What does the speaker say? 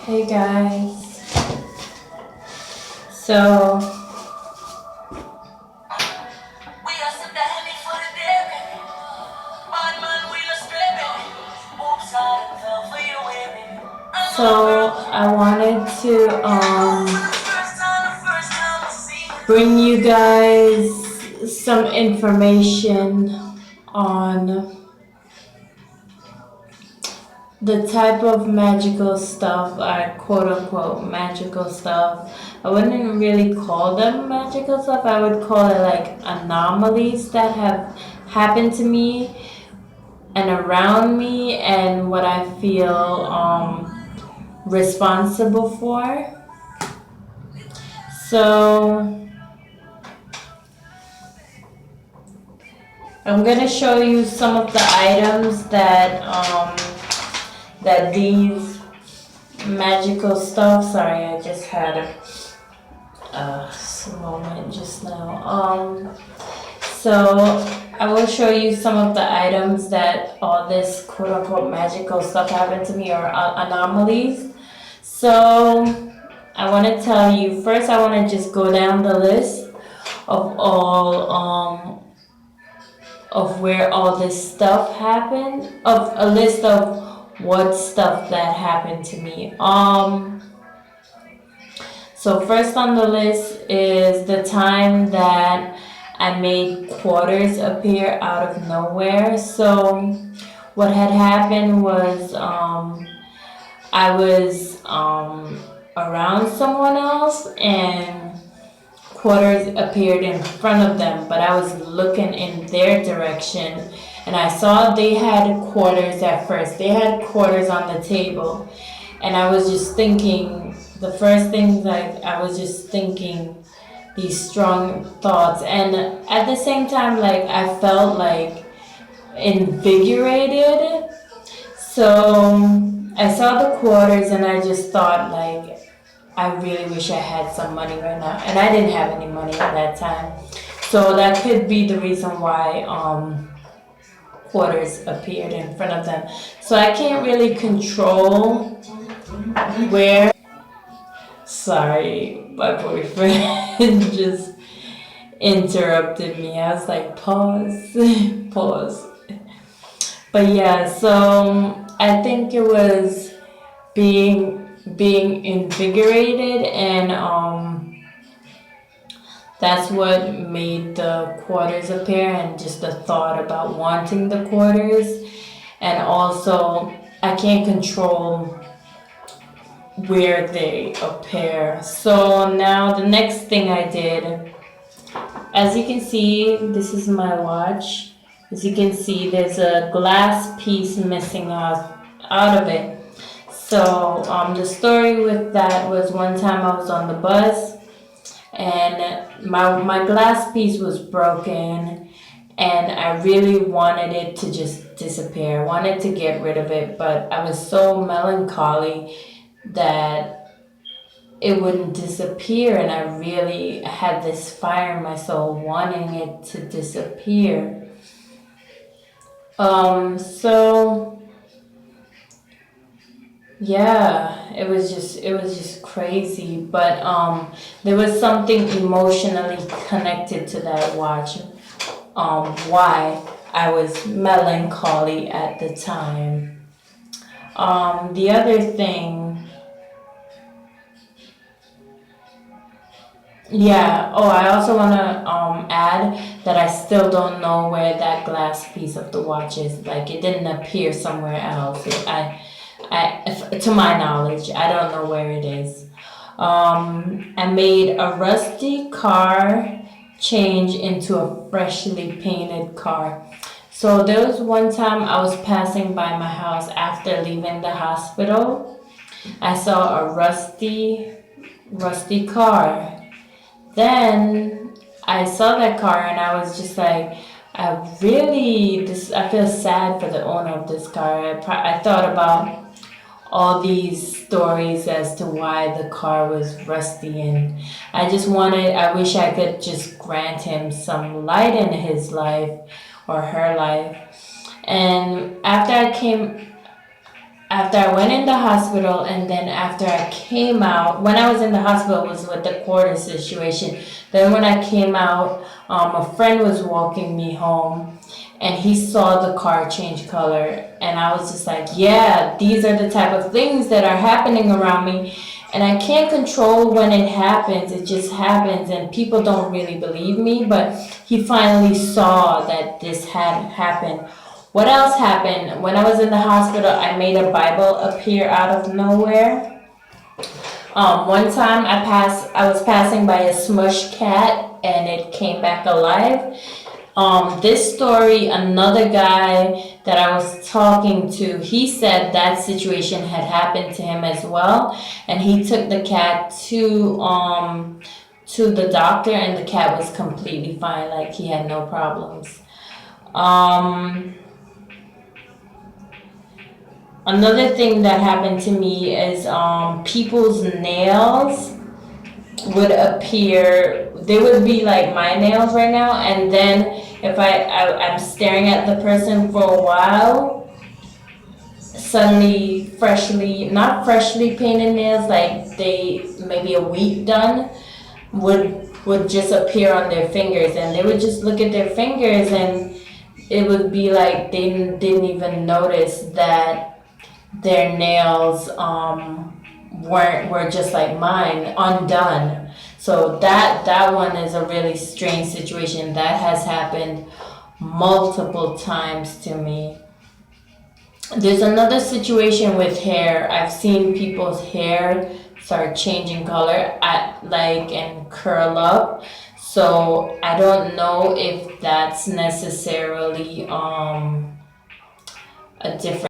Hey guys. So I wanted to bring you guys some information on the type of magical stuff, quote unquote magical stuff. I wouldn't really call them magical stuff. I would call it like anomalies that have happened to me and around me, and what I feel responsible for. So I'm gonna show you some of the items that these magical stuff. Sorry, I just had a moment just now. So I will show you some of the items that all this quote unquote magical stuff happened to me, or anomalies. So I want to tell you first. I want to just go down the list of all of where all this stuff happened. Of a list of what stuff that happened to me. So first on the list is the time that I made quarters appear out of nowhere. So what had happened was I was around someone else and quarters appeared in front of them, but I was looking in their direction and I saw they had quarters at first. They had quarters on the table, and I was just thinking, the first thing, like, I was just thinking these strong thoughts, and at the same time, like, I felt like invigorated. So I saw the quarters and I just thought, like, I really wish I had some money right now, and I didn't have any money at that time. So that could be the reason why quarters appeared in front of them. So I can't really control where. Sorry, my boyfriend just interrupted me. I was like, pause, pause. But yeah, so I think it was being invigorated, and that's what made the quarters appear, and just the thought about wanting the quarters. And also, I can't control where they appear. So now the next thing I did, as you can see, this is my watch. As you can see, there's a glass piece missing out of it. So the story with that was, one time I was on the bus and my glass piece was broken, and I really wanted it to just disappear. I wanted to get rid of it, but I was so melancholy that it wouldn't disappear, and I really had this fire in my soul wanting it to disappear. So yeah, it was just crazy, but there was something emotionally connected to that watch. Why I was melancholy at the time. The other thing, yeah. Oh, I also want to add that I still don't know where that glass piece of the watch is. Like, it didn't appear somewhere else. To my knowledge, I don't know where it is. I made a rusty car change into a freshly painted car. So there was one time I was passing by my house after leaving the hospital. I saw a rusty car. Then I saw that car and I was just like, I feel sad for the owner of this car. I thought about all these stories as to why the car was rusty, and I wish I could just grant him some light in his life or her life. And after after I went in the hospital, and then after I came out, when I was in the hospital, it was with the quarter situation. Then when I came out, a friend was walking me home, and he saw the car change color, and I was just like, yeah, these are the type of things that are happening around me, and I can't control when it happens. It just happens, and people don't really believe me, but he finally saw that this had happened. What else happened? When I was in the hospital, I made a Bible appear out of nowhere. One time I was passing by a smushed cat, and it came back alive. This story, another guy that I was talking to, he said that situation had happened to him as well, and he took the cat to the doctor, and the cat was completely fine, like he had no problems. Another thing that happened to me is people's nails would appear. They would be like my nails right now, and then if I'm staring at the person for a while, suddenly not freshly painted nails, like they maybe a week done, would just appear on their fingers, and they would just look at their fingers, and it would be like they didn't even notice that their nails were just like mine, undone. So that one is a really strange situation that has happened multiple times to me. There's another situation with hair. I've seen people's hair start changing color and curl up. So I don't know if that's necessarily a different